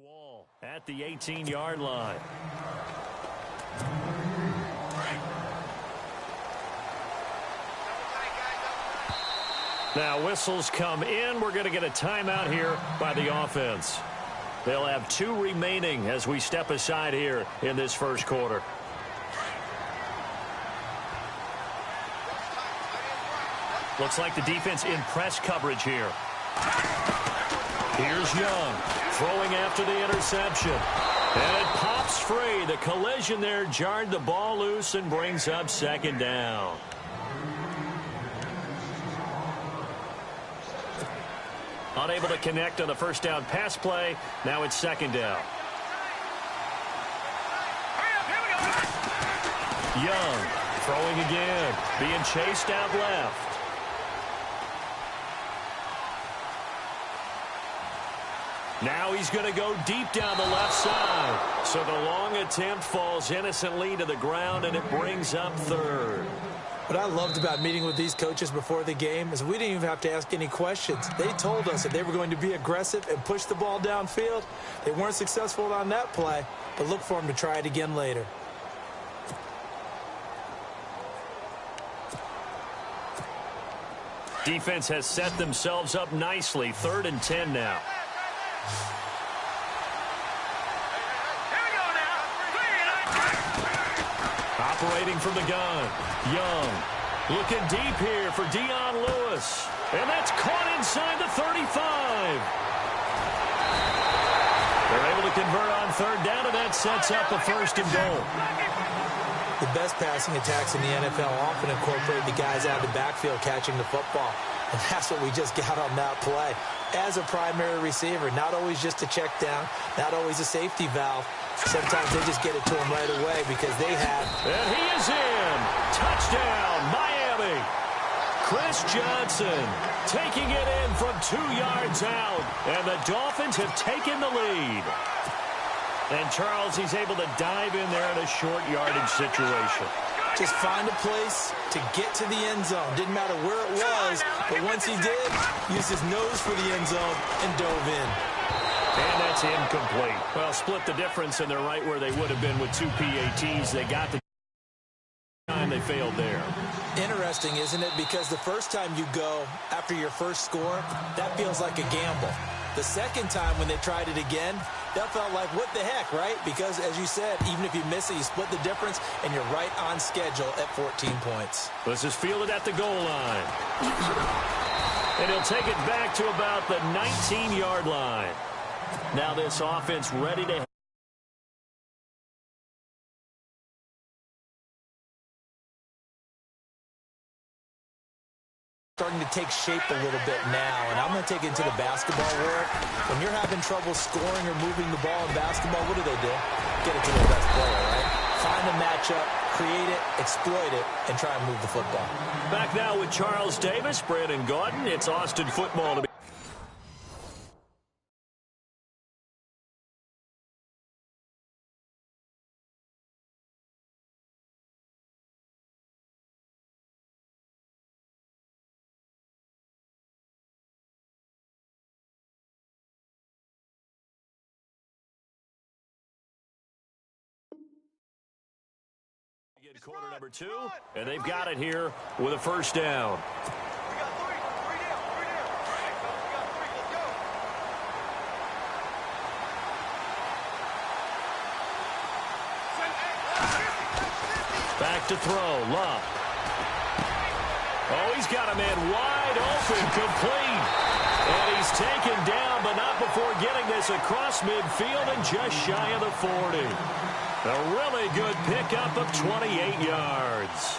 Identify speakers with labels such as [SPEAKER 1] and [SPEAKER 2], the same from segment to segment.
[SPEAKER 1] wall at the 18-yard line. Now whistles come in. We're going to get a timeout here by the offense. They'll have 2 remaining as we step aside here in this first quarter. Looks like the defense in press coverage here. Here's Young throwing after the interception. And it pops free. The collision there jarred the ball loose and brings up second down. Unable to connect on the first down pass play. Now it's second down. Young throwing again. Being chased out left. Now he's going to go deep down the left side. So the long attempt falls innocently to the ground, and it brings up third.
[SPEAKER 2] What I loved about meeting with these coaches before the game is we didn't even have to ask any questions. They told us that they were going to be aggressive and push the ball downfield. They weren't successful on that play, but look for them to try it again later.
[SPEAKER 1] Defense has set themselves up nicely. 3rd and 10 now. Operating from the gun. Young looking deep here for Dion Lewis. And that's caught inside the 35. They're able to convert on 3rd down, and that sets up a 1st and goal.
[SPEAKER 2] The best passing attacks in the NFL often incorporate the guys out of the backfield catching the football. And that's what we just got on that play. As a primary receiver, not always just a check down, not always a safety valve. Sometimes they just get it to him right away because they have.
[SPEAKER 1] And he is in. Touchdown, Miami. Chris Johnson taking it in from 2 yards out. And the Dolphins have taken the lead. And Charles, he's able to dive in there in a short yardage situation.
[SPEAKER 2] Just find a place to get to the end zone. Didn't matter where it was, but once he did, used his nose for the end zone and dove in.
[SPEAKER 1] And that's incomplete. Well, split the difference, and they're right where they would have been with 2 PATs. They got the time they failed there.
[SPEAKER 2] Interesting, isn't it? Because the first time you go after your first score, that feels like a gamble. The second time when they tried it again, that felt like, what the heck, right? Because, as you said, even if you miss it, you split the difference, and you're right on schedule at 14 points.
[SPEAKER 1] This is fielded at the goal line. And he'll take it back to about the 19-yard line. Now this offense ready to...
[SPEAKER 2] Starting to take shape a little bit now, and I'm going to take it into the basketball world. When you're having trouble scoring or moving the ball in basketball, what do? Get it to the best player, right? Find a matchup, create it, exploit it, and try and move the football.
[SPEAKER 1] Back now with Charles Davis, Brandon Gordon. It's Austin football to be... Quarter number 2, and they've got it here with a 1st down.
[SPEAKER 3] We got three down. We got 3. Let's go.
[SPEAKER 1] Back to throw, Love. Oh, he's got a man wide open, complete. And he's taken down, but not before getting this across midfield and just shy of the 40. A really good pickup of 28 yards.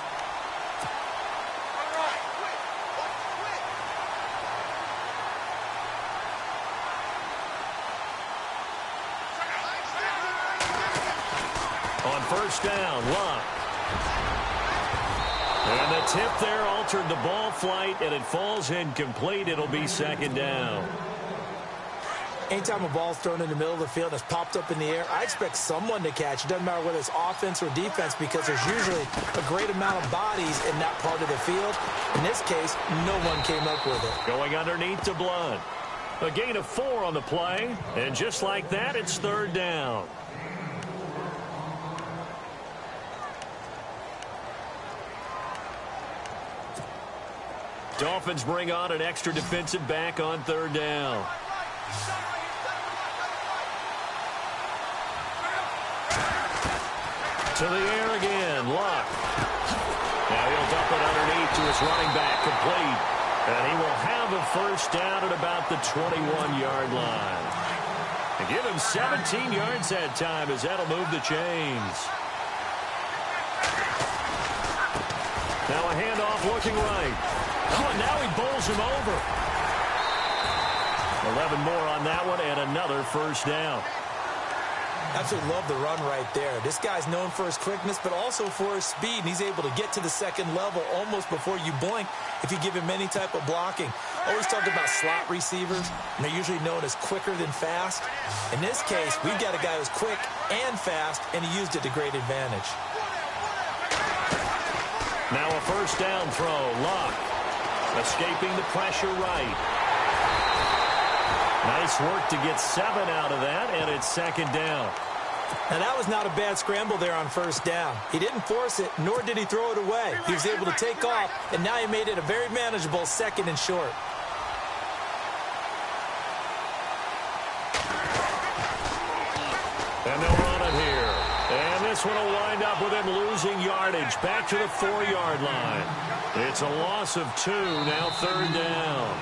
[SPEAKER 1] On 1st down, Love. And the tip there altered the ball flight, and it falls incomplete. It'll be 2nd down.
[SPEAKER 2] Anytime a ball's thrown in the middle of the field and it's popped up in the air, I expect someone to catch. It doesn't matter whether it's offense or defense because there's usually a great amount of bodies in that part of the field. In this case, no one came up with it.
[SPEAKER 1] Going underneath to Blunt. A gain of 4 on the play, and just like that, it's third down. Dolphins bring on an extra defensive back on third down. To the air again, Luck. Now he'll dump it underneath to his running back, complete. And he will have a first down at about the 21-yard line. And give him 17 yards that time as that'll move the chains. Now a handoff looking right. Oh, and now he bowls him over. 11 more on that one and another first down.
[SPEAKER 2] Absolutely love the run right there. This guy's known for his quickness, but also for his speed, and he's able to get to the second level almost before you blink if you give him any type of blocking. Always talked about slot receivers, and they're usually known as quicker than fast. In this case, we've got a guy who's quick and fast, and he used it to great advantage.
[SPEAKER 1] Now a first down throw. Luck escaping the pressure right. Nice work to get 7 out of that, and it's second down.
[SPEAKER 2] Now, that was not a bad scramble there on first down. He didn't force it, nor did he throw it away. He was able to take off, and now he made it a very manageable second and short.
[SPEAKER 1] And they'll run it here. And this one will wind up with him losing yardage back to the 4-yard line. It's a loss of 2, now third down.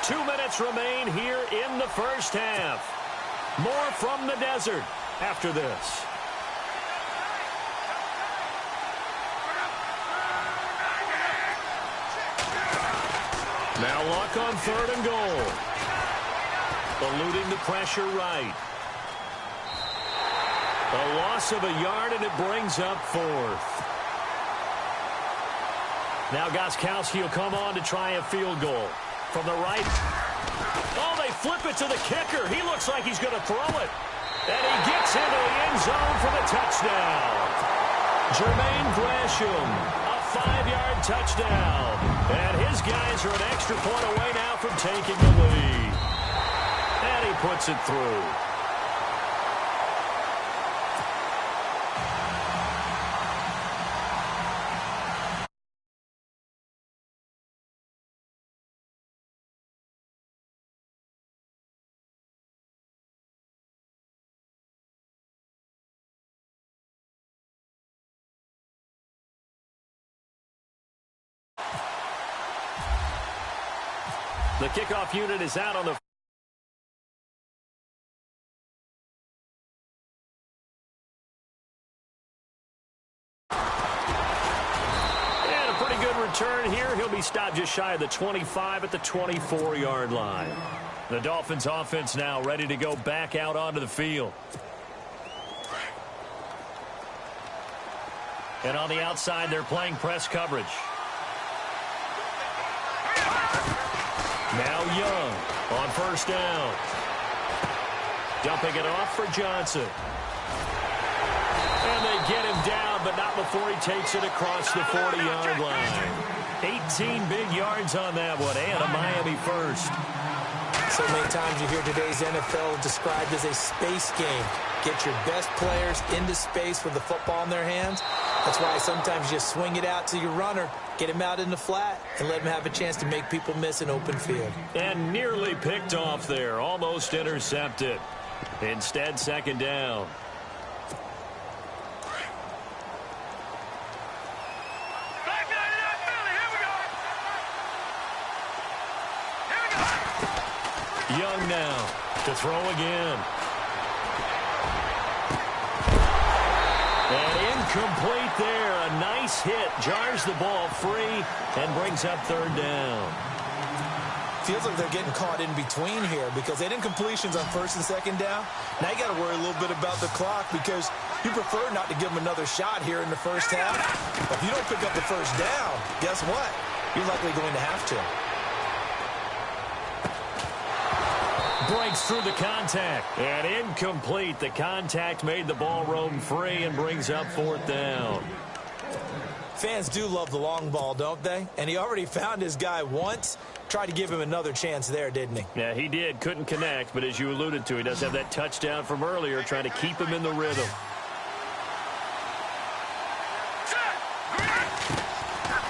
[SPEAKER 1] 2 minutes remain here in the first half. More from the desert after this. Now Luck on third and goal. Eluding the pressure right. A loss of a yard, and it brings up 4th. Now Gostkowski will come on to try a field goal. From the right. Oh, they flip it to the kicker. He looks like he's going to throw it. And he gets into the end zone for the touchdown. Jermaine Gresham, a 5-yard touchdown. And his guys are an extra point away now from taking the lead. And he puts it through. The kickoff unit is out on the... And a pretty good return here. He'll be stopped just shy of the 25 at the 24-yard line. The Dolphins offense now ready to go back out onto the field. And on the outside, they're playing press coverage. Now Young on first down. Dumping it off for Johnson. And they get him down, but not before he takes it across the 40-yard line. 18 big yards on that one, and a Miami first.
[SPEAKER 2] So many times you hear today's NFL described as a space game. Get your best players into space with the football in their hands. That's why sometimes you just swing it out to your runner, get him out in the flat, and let him have a chance to make people miss an open field.
[SPEAKER 1] And nearly picked off there, almost intercepted. Instead, second down. Young now to throw again. And incomplete there. A nice hit. Jars the ball free and brings up third down.
[SPEAKER 2] Feels like they're getting caught in between here because they didn't completions on first and second down. Now you got to worry a little bit about the clock because you prefer not to give them another shot here in the first half. But if you don't pick up the first down, guess what? You're likely going to have to.
[SPEAKER 1] Breaks through the contact. And incomplete. The contact made the ball roam free and brings up fourth down.
[SPEAKER 2] Fans do love the long ball, don't they? And he already found his guy once. Tried to give him another chance there, didn't he?
[SPEAKER 1] Yeah, he did. Couldn't connect, but as you alluded to, he does have that touchdown from earlier, trying to keep him in the rhythm.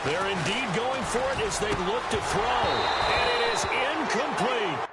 [SPEAKER 1] They're indeed going for it as they look to throw. And it is incomplete.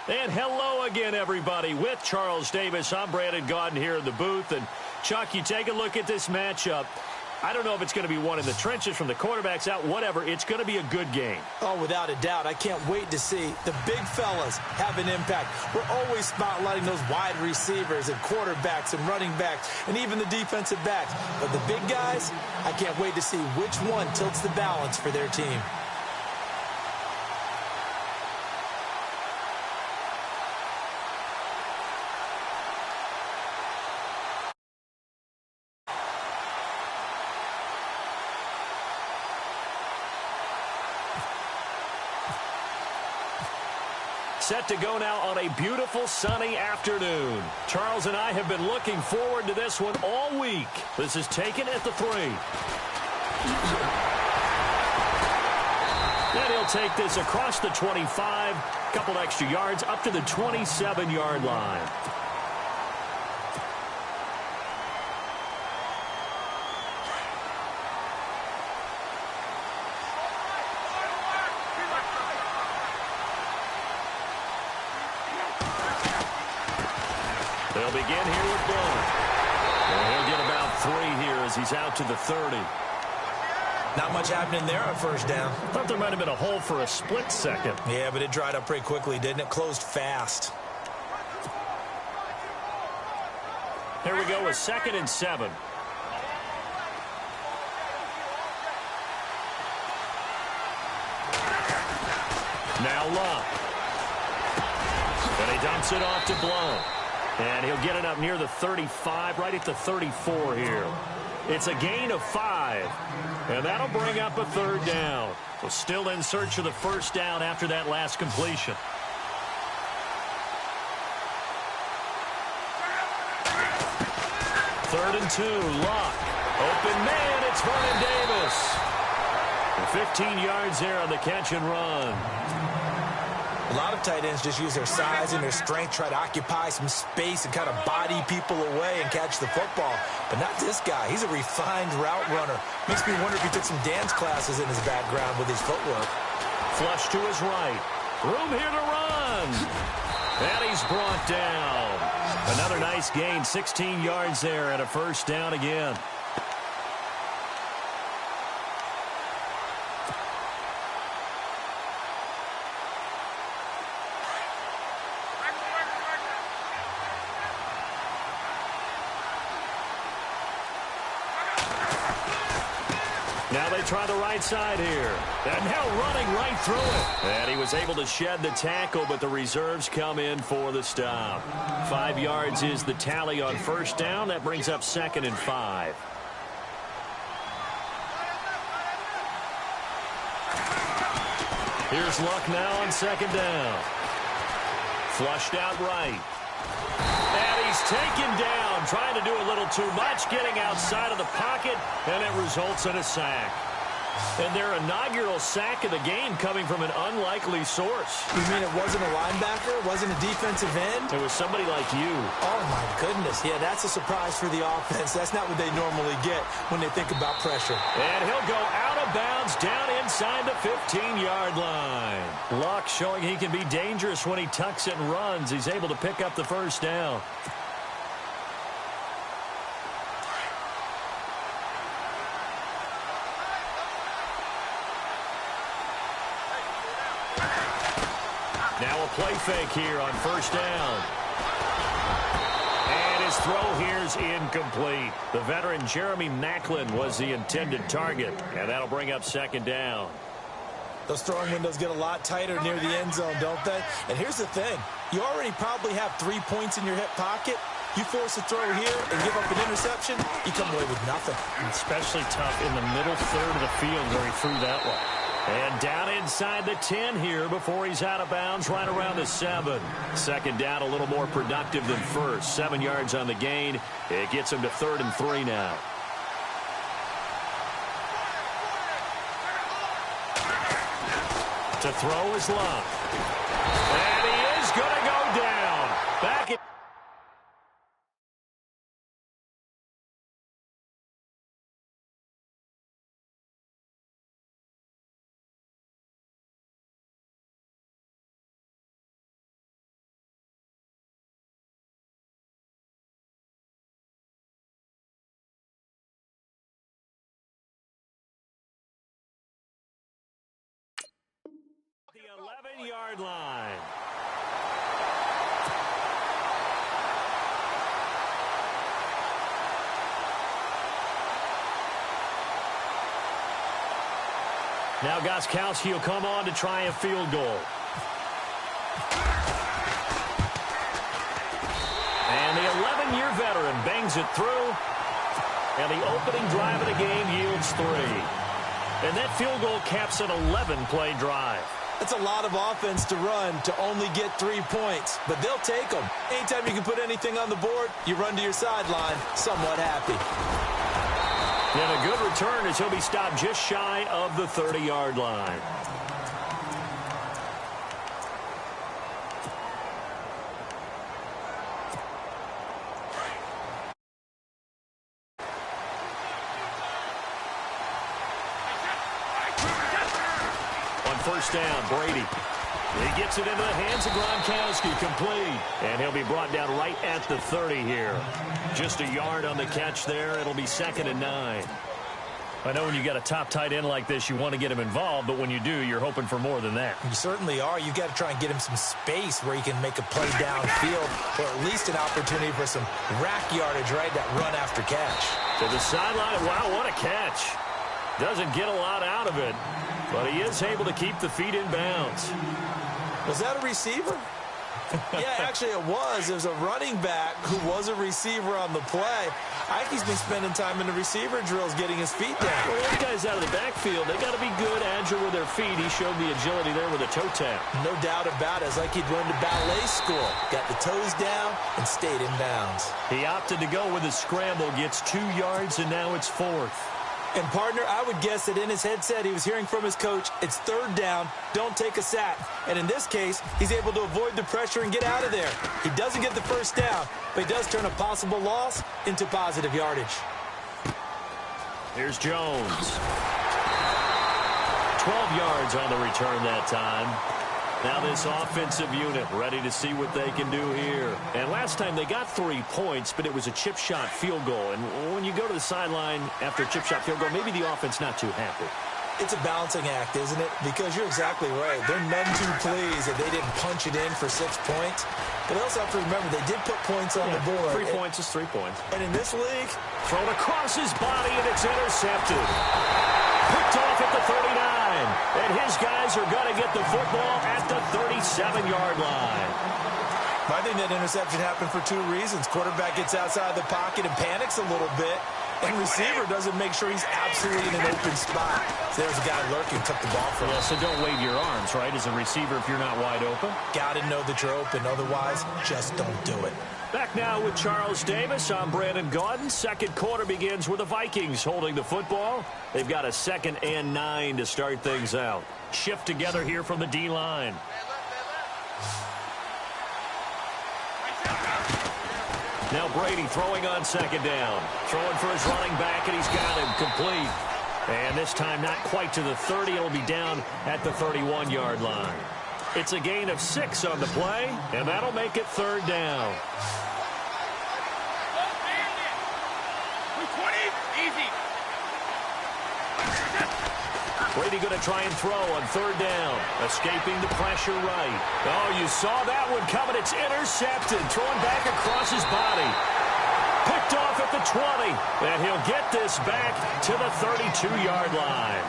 [SPEAKER 1] And hello again, everybody. With Charles Davis, I'm Brandon Gaudin here in the booth. And, Chuck, you take a look at this matchup. I don't know if it's going to be one in the trenches from the quarterbacks out, whatever. It's going to be a good game.
[SPEAKER 2] Oh, without a doubt. I can't wait to see the big fellas have an impact. We're always spotlighting those wide receivers and quarterbacks and running backs and even the defensive backs. But the big guys, I can't wait to see which one tilts the balance for their team.
[SPEAKER 1] Set to go now on a beautiful sunny afternoon. Charles and I have been looking forward to this one all week. This is taken at the 3. And he'll take this across the 25, couple extra yards up to the 27-yard line. They'll begin here with Bowen. And he'll get about 3 here as he's out to the 30.
[SPEAKER 2] Not much happening there on first down.
[SPEAKER 1] Thought there might have been a hole for a split second.
[SPEAKER 2] Yeah, but it dried up pretty quickly, didn't it? Closed fast.
[SPEAKER 1] Here we go with 2nd and 7. Now Luck. And he dumps it off to Blount. And he'll get it up near the 35, right at the 34 here. It's a gain of 5. And that'll bring up a 3rd down. So still in search of the 1st down after that last completion. Third and 2, Luck. Open man, it's Vernon Davis. 15 yards there on the catch and run.
[SPEAKER 2] A lot of tight ends just use their size and their strength, try to occupy some space and kind of body people away and catch the football. But not this guy. He's a refined route runner. Makes me wonder if he took some dance classes in his background with his footwork.
[SPEAKER 1] Flush to his right. Room here to run. And he's brought down. Another nice gain, 16 yards there and a 1st down again. Now they try the right side here. And now running right through it. And he was able to shed the tackle, but the reserves come in for the stop. 5 yards is the tally on 1st down. That brings up 2nd and 5. Here's Luck now on 2nd down. Flushed out right. And he's taken down, trying to do a little too much, getting outside of the pocket, and it results in a sack. And their inaugural sack of the game coming from an unlikely source.
[SPEAKER 2] You mean it wasn't a linebacker? It wasn't a defensive end?
[SPEAKER 1] It was somebody like you.
[SPEAKER 2] Oh, my goodness. Yeah, that's a surprise for the offense. That's not what they normally get when they think about pressure.
[SPEAKER 1] And he'll go out of bounds down inside the 15-yard line. Luck showing he can be dangerous when he tucks it and runs. He's able to pick up the 1st down. Now a play fake here on 1st down. And his throw here's incomplete. The veteran Jeremy Maclin was the intended target. And that'll bring up 2nd down.
[SPEAKER 2] Those throwing windows get a lot tighter near the end zone, don't they? And here's the thing. You already probably have 3 points in your hip pocket. You force a throw here and give up an interception, you come away with nothing.
[SPEAKER 1] Especially tough in the middle third of the field where he threw that one. And down inside the 10 here before he's out of bounds right around the 7. 2nd down a little more productive than 1st. 7 yards on the gain. It gets him to 3rd and 3 now. To throw is Luck. And he is going to go down. Back at the 11-yard line. Now Gostkowski will come on to try a field goal. And the 11-year veteran bangs it through. And the opening drive of the game yields 3. And that field goal caps an 11-play drive.
[SPEAKER 2] That's a lot of offense to run to only get 3 points, but they'll take them. Anytime you can put anything on the board, you run to your sideline somewhat happy.
[SPEAKER 1] And a good return as he'll be stopped just shy of the 30-yard line. On 1st down, Brady. He gets it into the hands of Gronkowski, complete. And he'll be brought down right at the 30 here. Just a yard on the catch there. It'll be 2nd and 9. I know when you got a top tight end like this, you want to get him involved, but when you do, you're hoping for more than that.
[SPEAKER 2] You certainly are. You've got to try and get him some space where he can make a play downfield, or at least an opportunity for some rack yardage, right? That run after catch.
[SPEAKER 1] To the sideline. Wow, what a catch. Doesn't get a lot out of it, but he is able to keep the feet in bounds.
[SPEAKER 2] Was that a receiver? Yeah, actually it was. It was a running back who was a receiver on the play. Ike's been spending time in the receiver drills getting his feet down.
[SPEAKER 1] Well, those guys out of the backfield, they got to be good, agile with their feet. He showed the agility there with a toe tap.
[SPEAKER 2] No doubt about it. It's like he'd learned to ballet school. Got the toes down and stayed in bounds.
[SPEAKER 1] He opted to go with a scramble, gets 2 yards, and now it's 4th.
[SPEAKER 2] And, partner, I would guess that in his headset he was hearing from his coach, it's 3rd down, don't take a sack. And in this case, he's able to avoid the pressure and get out of there. He doesn't get the 1st down, but he does turn a possible loss into positive yardage.
[SPEAKER 1] Here's Jones. 12 yards on the return that time. Now this offensive unit ready to see what they can do here. And last time they got 3 points, but it was a chip shot field goal. And when you go to the sideline after a chip shot field goal, maybe the offense not too happy.
[SPEAKER 2] It's a balancing act, isn't it? Because you're exactly right. They're none too pleased that they didn't punch it in for 6 points. But they also have to remember they did put points on the board.
[SPEAKER 1] 3 points is 3 points.
[SPEAKER 2] And in this league,
[SPEAKER 1] thrown across his body, and it's intercepted. Picked off at the 39. And his guys are going to get the football at the 37-yard line.
[SPEAKER 2] I think that interception happened for 2 reasons. Quarterback gets outside the pocket and panics a little bit. And receiver doesn't make sure he's absolutely in an open spot. So there's a guy lurking, took the ball from him.
[SPEAKER 1] Yeah, so don't wave your arms, right, as a receiver if you're not wide open.
[SPEAKER 2] Got to know that you're open. Otherwise, just don't do it.
[SPEAKER 1] Back now with Charles Davis. I'm Brandon Gaudin. Second quarter begins with the Vikings holding the football. They've got a 2nd and 9 to start things out. Shift together here from the D-line. Now Brady throwing on 2nd down. Throwing for his running back, and he's got him complete. And this time not quite to the 30. It'll be down at the 31-yard line. It's a gain of 6 on the play, and that'll make it 3rd down. Brady going to try and throw on 3rd down. Escaping the pressure right. Oh, you saw that one coming. It's intercepted. Thrown back across his body. Picked off at the 20. And he'll get this back to the 32-yard line.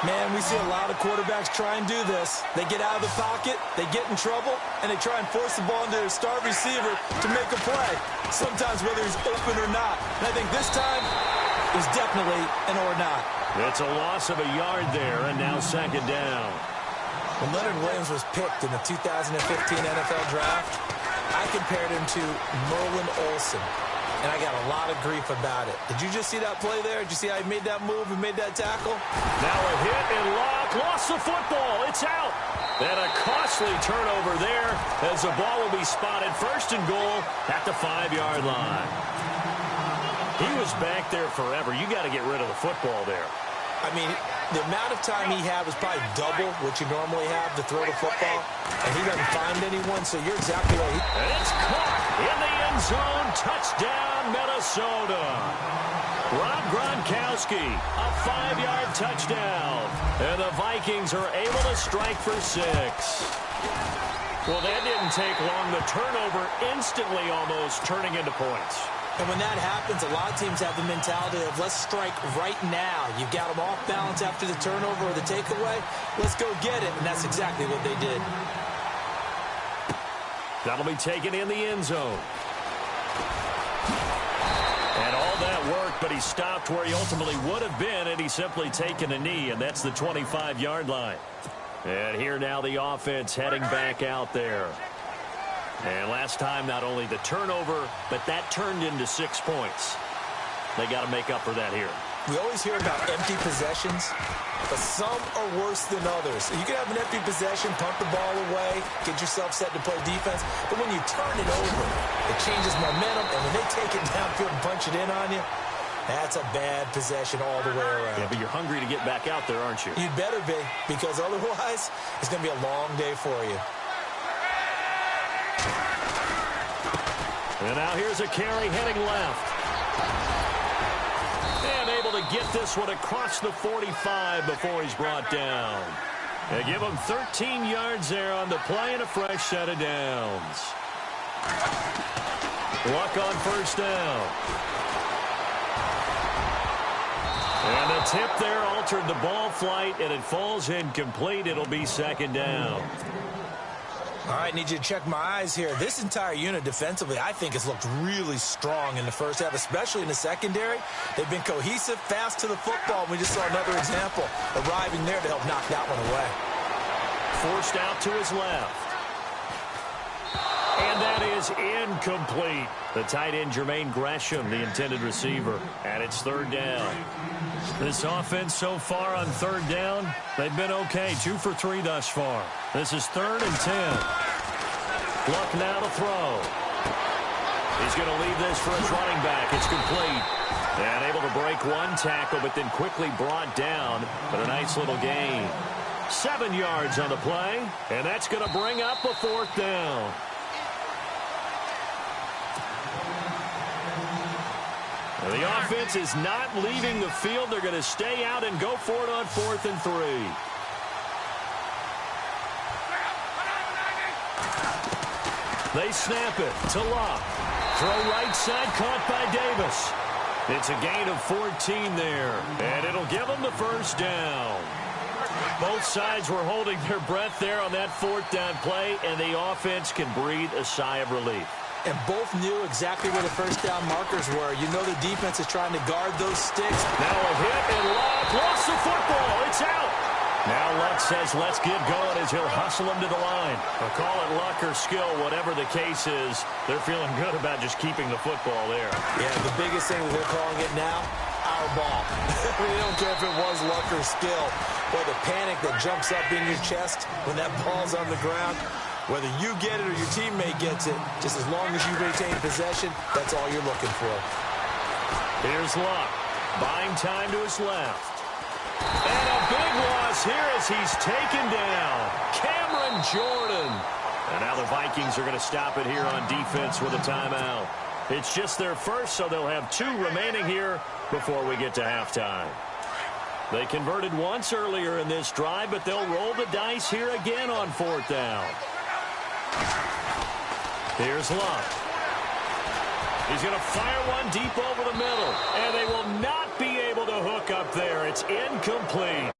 [SPEAKER 2] Man, we see a lot of quarterbacks try and do this. They get out of the pocket, they get in trouble, and they try and force the ball into their star receiver to make a play. Sometimes whether he's open or not. And I think this time is definitely an or not.
[SPEAKER 1] It's a loss of a yard there, and now 2nd down.
[SPEAKER 2] When Leonard Williams was picked in the 2015 NFL Draft, I compared him to Merlin Olsen. And I got a lot of grief about it. Did you just see that play there? Did you see how he made that move and made that tackle?
[SPEAKER 1] Now a hit and lock. Lost the football. It's out. And a costly turnover there as the ball will be spotted 1st and goal at the 5-yard line. He was back there forever. You got to get rid of the football there.
[SPEAKER 2] I mean, the amount of time he had was probably double what you normally have to throw the football, and he doesn't find anyone, so you're exactly right.
[SPEAKER 1] And it's caught in the end zone. Touchdown, Minnesota. Rob Gronkowski, a 5-yard touchdown. And the Vikings are able to strike for 6. Well, that didn't take long. The turnover instantly almost turning into points.
[SPEAKER 2] And when that happens, a lot of teams have the mentality of let's strike right now. You've got them off balance after the turnover or the takeaway. Let's go get it. And that's exactly what they did.
[SPEAKER 1] That'll be taken in the end zone. And all that worked, but he stopped where he ultimately would have been, and he's simply taken a knee, and that's the 25-yard line. And here now the offense heading back out there. And last time, not only the turnover, but that turned into 6 points. They got to make up for that here.
[SPEAKER 2] We always hear about empty possessions, but some are worse than others. You can have an empty possession, pump the ball away, get yourself set to play defense, but when you turn it over, it changes momentum, and when they take it downfield and punch it in on you, that's a bad possession all the way around.
[SPEAKER 1] Yeah, but you're hungry to get back out there, aren't you?
[SPEAKER 2] You'd better be, because otherwise, it's going to be a long day for you.
[SPEAKER 1] And now here's a carry heading left. And able to get this one across the 45 before he's brought down. They give him 13 yards there on the play and a fresh set of downs. Luck on first down. And the tip there altered the ball flight, and it falls incomplete. It'll be second down.
[SPEAKER 2] All right, need you to check my eyes here. This entire unit defensively, I think, has looked really strong in the first half, especially in the secondary. They've been cohesive, fast to the football. We just saw another example arriving there to help knock that one away.
[SPEAKER 1] Forced out to his left. And that is incomplete. The tight end, Jermaine Gresham, the intended receiver. And it's third down. This offense so far on third down, they've been okay. 2 for 3 thus far. This is 3rd and 10. Luck now to throw. He's going to leave this for his running back. It's complete. And able to break one tackle, but then quickly brought down. But a nice little gain. 7 yards on the play. And that's going to bring up a 4th down. The offense is not leaving the field. They're going to stay out and go for it on 4th and 3. They snap it to Luck. Throw right side, caught by Davis. It's a gain of 14 there, and it'll give them the first down. Both sides were holding their breath there on that 4th down play, and the offense can breathe a sigh of relief.
[SPEAKER 2] And both knew exactly where the first down markers were. You know the defense is trying to guard those sticks.
[SPEAKER 1] Now a hit, and Luck lost the football. It's out. Now Luck says, let's get going as he'll hustle him to the line. Or call it luck or skill, whatever the case is. They're feeling good about just keeping the football there.
[SPEAKER 2] Yeah, the biggest thing that they're calling it now, our ball. They don't care if it was luck or skill. Or the panic that jumps up in your chest when that ball's on the ground. Whether you get it or your teammate gets it, just as long as you retain possession, that's all you're looking for.
[SPEAKER 1] Here's Luck. Buying time to his left. And a big loss here as he's taken down. Cameron Jordan. And now the Vikings are going to stop it here on defense with a timeout. It's just their first, so they'll have 2 remaining here before we get to halftime. They converted once earlier in this drive, but they'll roll the dice here again on 4th down. Here's Luck. He's going to fire one deep over the middle, and they will not be able to hook up there. It's incomplete.